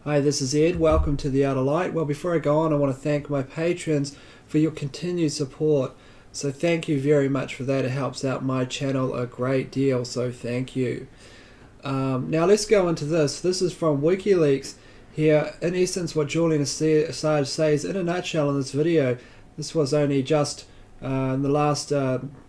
Hi, this is Ed. Welcome to The Outer Light. Well, before I go on, I want to thank my patrons for your continued support. So thank you very much for that. It helps out my channel a great deal, so thank you. Now let's go into this. This is from Wikileaks here. In essence, what Julian Assange says in a nutshell in this video. This was only just in the last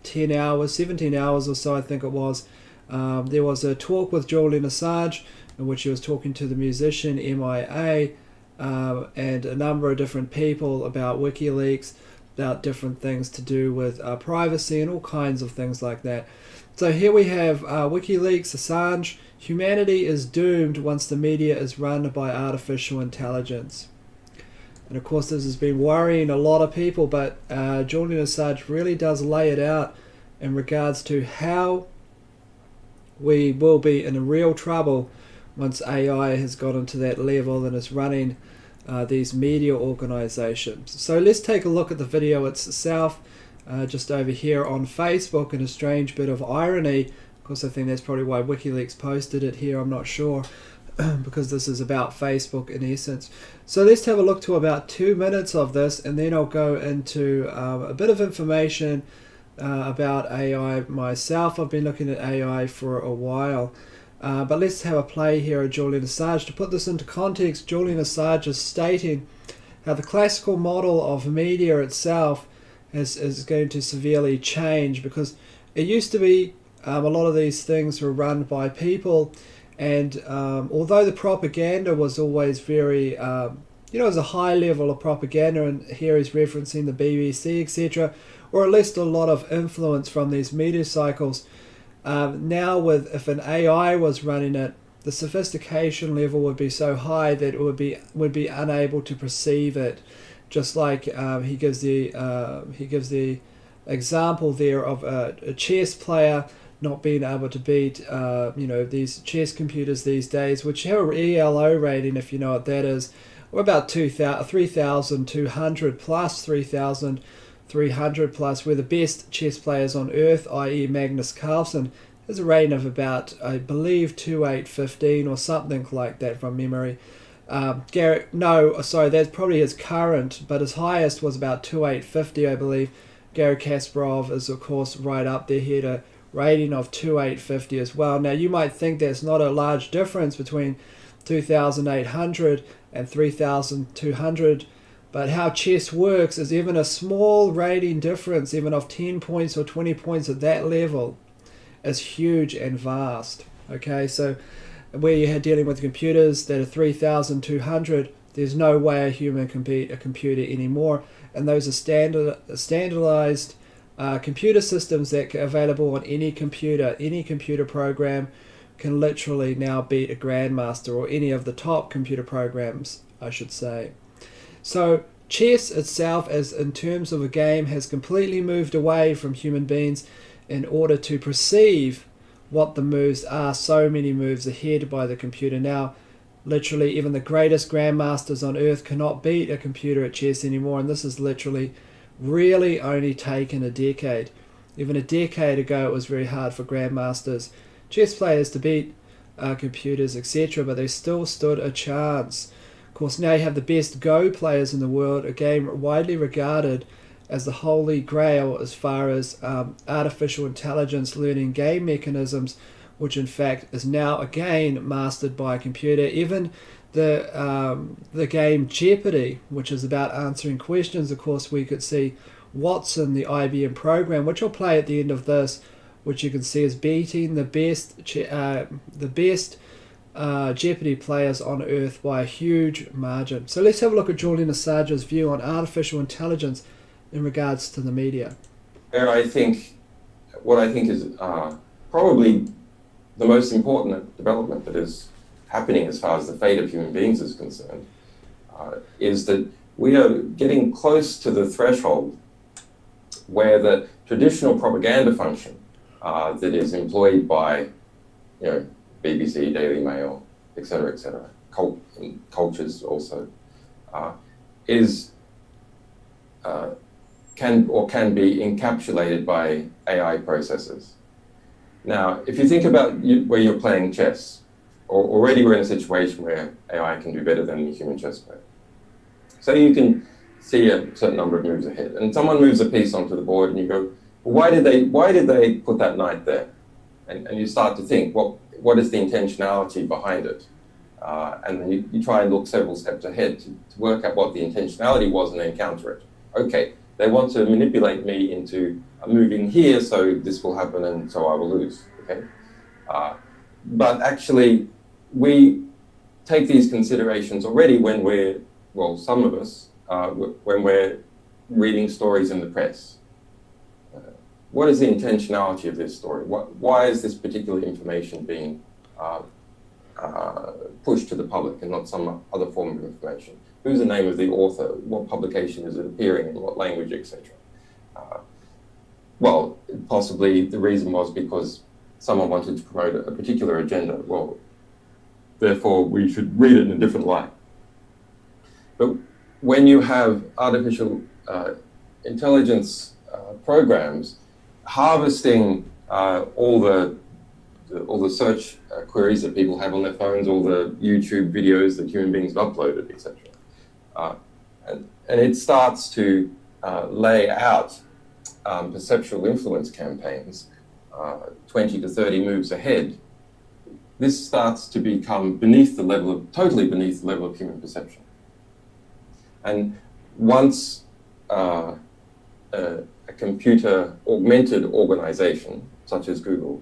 10 hours, 17 hours or so, I think it was. There was a talk with Julian Assange in which he was talking to the musician M.I.A. And a number of different people about Wikileaks, about different things to do with privacy and all kinds of things like that. So here we have Wikileaks, Assange. Humanity is doomed once the media is run by artificial intelligence. And of course this has been worrying a lot of people, but Julian Assange really does lay it out in regards to how we will be in real trouble once AI has gotten to that level and is running these media organizations. So let's take a look at the video itself, just over here on Facebook, and a strange bit of irony. Of course, I think that's probably why WikiLeaks posted it here, I'm not sure, because this is about Facebook in essence. So let's have a look to about 2 minutes of this, and then I'll go into a bit of information about AI myself. I've been looking at AI for a while. But let's have a play here of Julian Assange. To put this into context, Julian Assange is stating how the classical model of media itself is going to severely change, because it used to be a lot of these things were run by people, and although the propaganda was always very, it was a high level of propaganda, and here he's referencing the BBC, etc., or at least a lot of influence from these media cycles. Now, if an AI was running it, the sophistication level would be so high that it would be unable to perceive it. Just like he gives the example there of a chess player not being able to beat these chess computers these days, which have an ELO rating, if you know what that is, or about 3,200 plus 3,300 plus, where the best chess players on earth, i.e. Magnus Carlsen, has a rating of about, I believe, 2815 or something like that from memory. That's probably his current, but his highest was about 2850, I believe. Garry Kasparov is, of course, right up there. He had a rating of 2850 as well. Now, you might think there's not a large difference between 2800 and 3200, but how chess works is even a small rating difference, even of 10 points or 20 points at that level, is huge and vast. Okay, so where you're dealing with computers that are 3,200, there's no way a human can beat a computer anymore. And those are standardized computer systems that are available on any computer program can literally now beat a grandmaster, or any of the top computer programs, I should say. So chess itself, as in terms of a game, has completely moved away from human beings in order to perceive what the moves are. So many moves ahead by the computer now. Literally, even the greatest grandmasters on earth cannot beat a computer at chess anymore, and this has literally really only taken a decade. Even a decade ago, it was very hard for grandmasters, chess players, to beat computers, etc., but they still stood a chance. Of course, now you have the best Go players in the world, a game widely regarded as the holy grail as far as artificial intelligence learning game mechanisms, which in fact is now again mastered by a computer. Even the game Jeopardy, which is about answering questions, of course, we could see Watson, the IBM program, which I'll play at the end of this, which you can see is beating the best Jeopardy players on earth by a huge margin. So let's have a look at Julian Assange's view on artificial intelligence in regards to the media. What I think is probably the most important development that is happening as far as the fate of human beings is concerned is that we are getting close to the threshold where the traditional propaganda function that is employed by, BBC, Daily Mail, etc., cultures also, can be encapsulated by AI processes. Now, if you think about where you're playing chess, already we're in a situation where AI can do better than the human chess player. So you can see a certain number of moves ahead, and someone moves a piece onto the board, and you go, well, why did they put that knight there? And you start to think, well, what is the intentionality behind it? And then you try and look several steps ahead to work out what the intentionality was and then counter it. Okay, they want to manipulate me into moving here, so this will happen and so I will lose. Okay, but actually, we take these considerations already when we're, well, some of us, when we're reading stories in the press. What is the intentionality of this story? Why is this particular information being pushed to the public and not some other form of information? Who's the name of the author? What publication is it appearing in? What language, etc.? Well, possibly the reason was because someone wanted to promote a particular agenda. Well, therefore, we should read it in a different light. But when you have artificial intelligence programs harvesting all the search queries that people have on their phones, all the YouTube videos that human beings have uploaded, etc., and it starts to lay out perceptual influence campaigns 20 to 30 moves ahead. This starts to become totally beneath the level of human perception. And once a computer augmented organization, such as Google,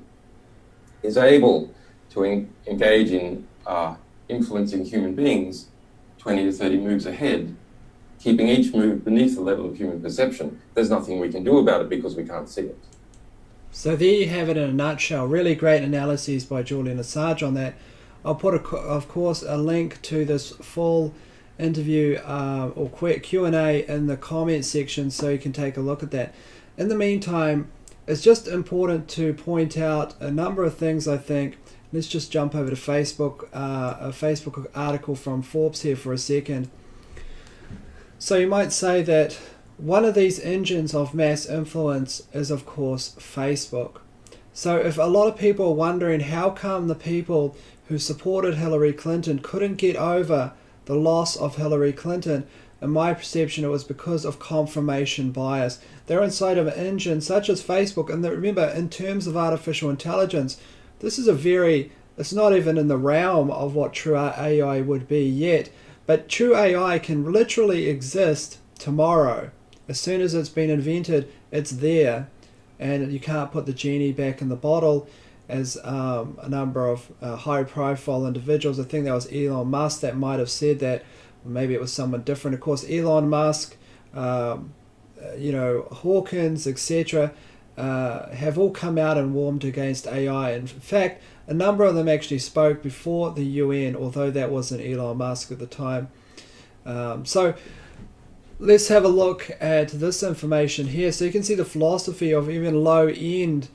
is able to engage in influencing human beings 20 to 30 moves ahead, keeping each move beneath the level of human perception, there's nothing we can do about it because we can't see it. So there you have it in a nutshell. Really great analyses by Julian Assange on that. I'll put, of course, a link to this full interview or quick Q&A in the comment section so you can take a look at that. In the meantime, it's just important to point out a number of things, I think. Let's just jump over to Facebook, a Facebook article from Forbes here for a second. So you might say that one of these engines of mass influence is, of course, Facebook. So if a lot of people are wondering how come the people who supported Hillary Clinton couldn't get over the loss of Hillary Clinton, in my perception, it was because of confirmation bias. They're inside of an engine such as Facebook, and remember, in terms of artificial intelligence, this is it's not even in the realm of what true AI would be yet, but true AI can literally exist tomorrow. As soon as it's been invented, it's there, and you can't put the genie back in the bottle, as a number of high-profile individuals, I think that was Elon Musk that might have said that, or maybe it was someone different. Of course, Elon Musk, Hawkins, etc., have all come out and warned against AI. In fact, a number of them actually spoke before the UN, although that wasn't Elon Musk at the time. So let's have a look at this information here. So you can see the philosophy of even low-end,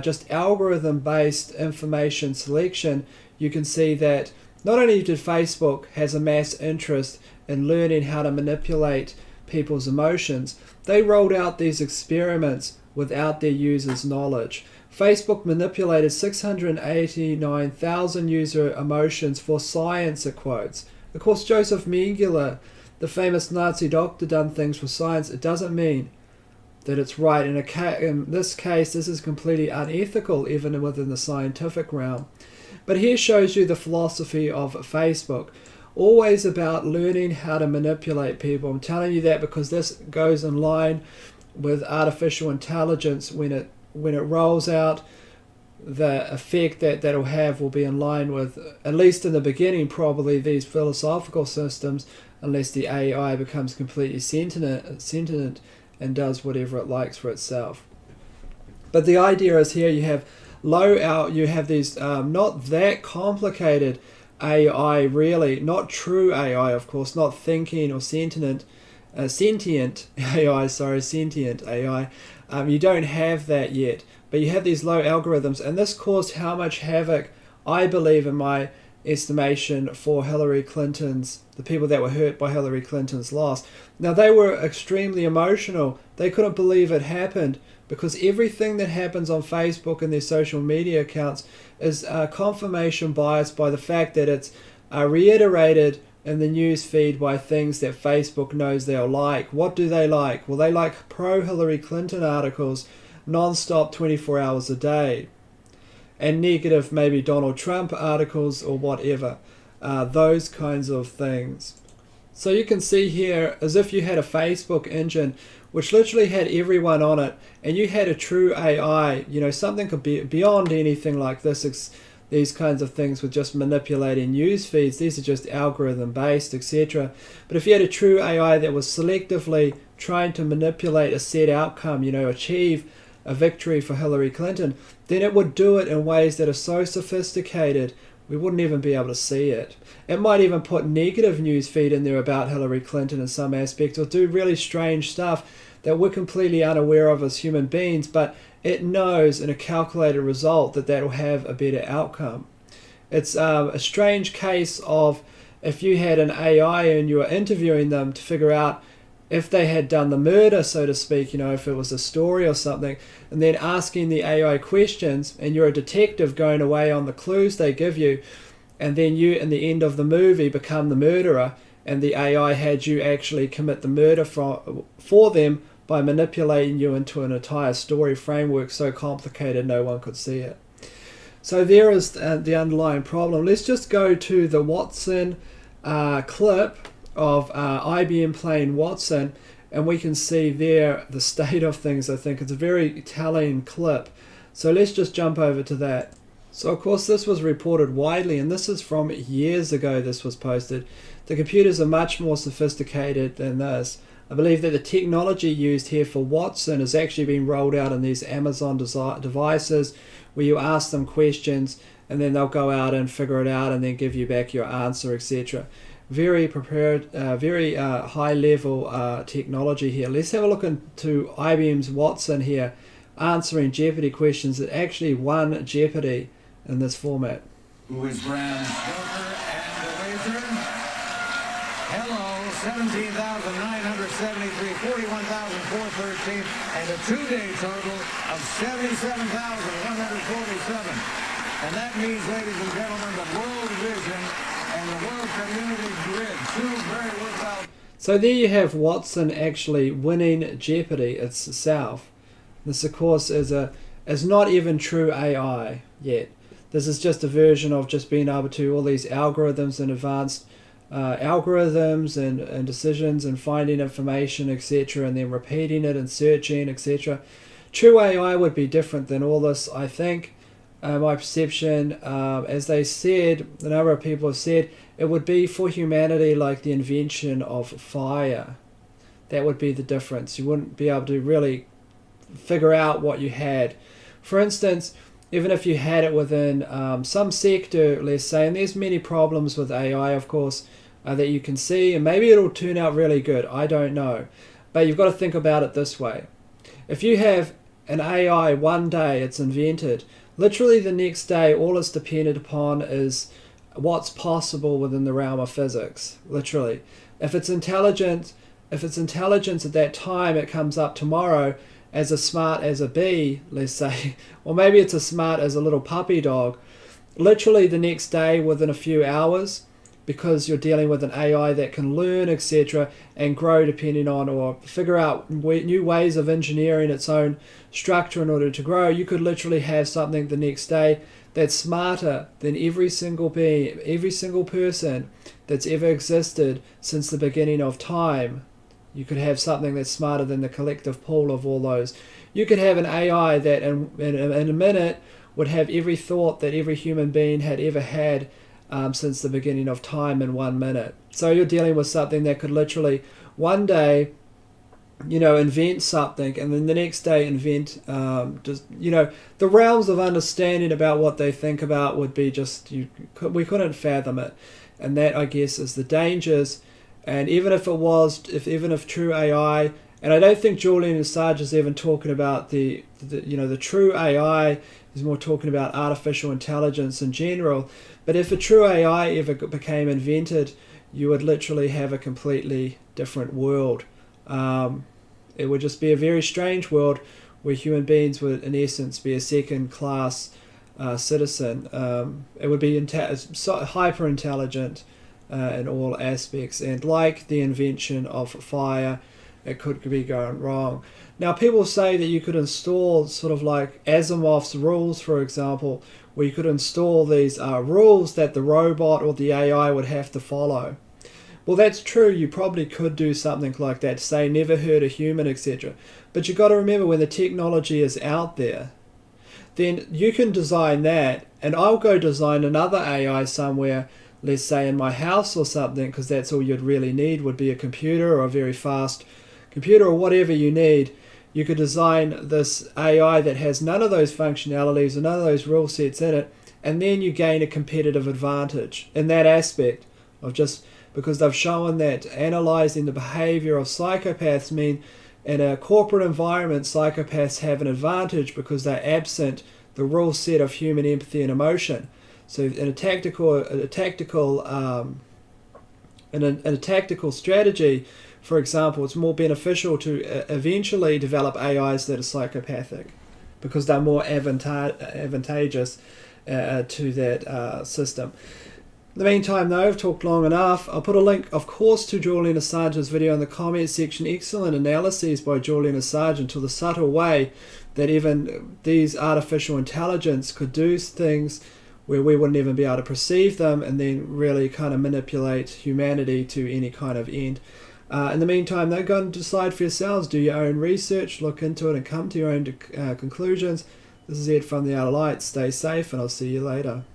just algorithm-based information selection. You can see that not only did Facebook has a mass interest in learning how to manipulate people's emotions, they rolled out these experiments without their users' knowledge. Facebook manipulated 689,000 user emotions for science, it quotes. Of course, Joseph Mengele, the famous Nazi doctor, done things for science. It doesn't mean that it's right. In this case, this is completely unethical, even within the scientific realm. But here shows you the philosophy of Facebook. Always about learning how to manipulate people. I'm telling you that because this goes in line with artificial intelligence. When it rolls out, the effect that'll have will be in line with, at least in the beginning, probably these philosophical systems, unless the AI becomes completely sentient and does whatever it likes for itself. But the idea is here you have these not that complicated AI, really, not true AI, of course, not thinking or sentient AI. You don't have that yet, but you have these low algorithms, and this caused how much havoc, I believe, in my estimation, for the people that were hurt by Hillary Clinton's loss. Now, they were extremely emotional. They couldn't believe it happened, because everything that happens on Facebook and their social media accounts is confirmation bias by the fact that it's reiterated in the news feed by things that Facebook knows they'll like. What do they like? Well, they like pro-Hillary Clinton articles non-stop 24 hours a day, and negative maybe Donald Trump articles or whatever, those kinds of things. So you can see here as if you had a Facebook engine which literally had everyone on it, and you had a true AI, something could be beyond anything like this. These kinds of things with just manipulating news feeds, these are just algorithm based, etc. But if you had a true AI that was selectively trying to manipulate a set outcome, achieve a victory for Hillary Clinton, then it would do it in ways that are so sophisticated we wouldn't even be able to see it. It might even put negative news feed in there about Hillary Clinton in some aspects, or do really strange stuff that we're completely unaware of as human beings, but it knows in a calculated result that will have a better outcome. It's a strange case of if you had an AI and you were interviewing them to figure out if they had done the murder, so to speak, if it was a story or something, and then asking the AI questions, and you're a detective going away on the clues they give you, and then you, in the end of the movie, become the murderer, and the AI had you actually commit the murder for them by manipulating you into an entire story framework so complicated no one could see it. So there is the underlying problem. Let's just go to the Watson clip of IBM playing Watson, and we can see there the state of things. I think it's a very telling clip. So let's just jump over to that. So of course this was reported widely, and this is from years ago this was posted. The computers are much more sophisticated than this. I believe that the technology used here for Watson has actually been rolled out in these Amazon devices where you ask them questions and then they'll go out and figure it out and then give you back your answer, etc. Very prepared, very high level technology here. Let's have a look into IBM's Watson here, answering Jeopardy questions that actually won Jeopardy in this format. Who is Bram Stoker and the wager? Hello, 17,973, 41,413, and a two-day total of 77,147. And that means, ladies and gentlemen, the World Vision and the World Community Grid, two very worthwhile. So there you have Watson actually winning Jeopardy itself. This, of course, is not even true AI yet. This is just a version of just being able to all these algorithms and advanced algorithms and decisions and finding information, etc., and then repeating it and searching, etc. True AI would be different than all this, I think. My perception, as they said, a number of people have said, it would be for humanity like the invention of fire. That would be the difference. You wouldn't be able to really figure out what you had. For instance, even if you had it within some sector, let's say, and there's many problems with AI, of course, that you can see, and maybe it'll turn out really good, I don't know. But you've got to think about it this way. If you have an AI one day, it's invented, literally the next day, all it's dependent upon is what's possible within the realm of physics, literally. If it's intelligence at that time, it comes up tomorrow as smart as a bee, let's say, or maybe it's as smart as a little puppy dog. Literally the next day, within a few hours, because you're dealing with an AI that can learn, etc., and grow depending on, or figure out new ways of engineering its own structure in order to grow, you could literally have something the next day that's smarter than every single being, every single person that's ever existed since the beginning of time. You could have something that's smarter than the collective pool of all those. You could have an AI that in a minute would have every thought that every human being had ever had since the beginning of time in 1 minute. So you're dealing with something that could literally one day, invent something, and then the next day invent the realms of understanding about what they think about would be just, we couldn't fathom it. And that, I guess, is the dangers. And even if true AI, and I don't think Julian Assange is even talking about the true AI, he's more talking about artificial intelligence in general. But if a true AI ever became invented, you would literally have a completely different world. It would just be a very strange world where human beings would, in essence, be a second-class citizen. It would be hyper-intelligent in all aspects, and like the invention of fire, it could be going wrong. Now, people say that you could install sort of like Asimov's rules, for example, where you could install these rules that the robot or the AI would have to follow. Well, that's true. You probably could do something like that, say never hurt a human, etc. But you've got to remember, when the technology is out there, then you can design that, and I'll go design another AI somewhere, let's say in my house or something, because that's all you'd really need would be a computer or a very fast computer or whatever you need. You could design this AI that has none of those functionalities or none of those rule sets in it, and then you gain a competitive advantage in that aspect of just because they've shown that analyzing the behavior of psychopaths mean in a corporate environment, psychopaths have an advantage because they're absent the rule set of human empathy and emotion. So in a tactical strategy, for example, it's more beneficial to eventually develop AIs that are psychopathic because they're more advantageous to that system. In the meantime, though, I've talked long enough. I'll put a link, of course, to Julian Assange's video in the comments section. Excellent analyses by Julian Assange into the subtle way that even these artificial intelligence could do things where we wouldn't even be able to perceive them, and then really kind of manipulate humanity to any kind of end. In the meantime, though, go and decide for yourselves. Do your own research, look into it, and come to your own conclusions. This is Ed from the Outer Light. Stay safe, and I'll see you later.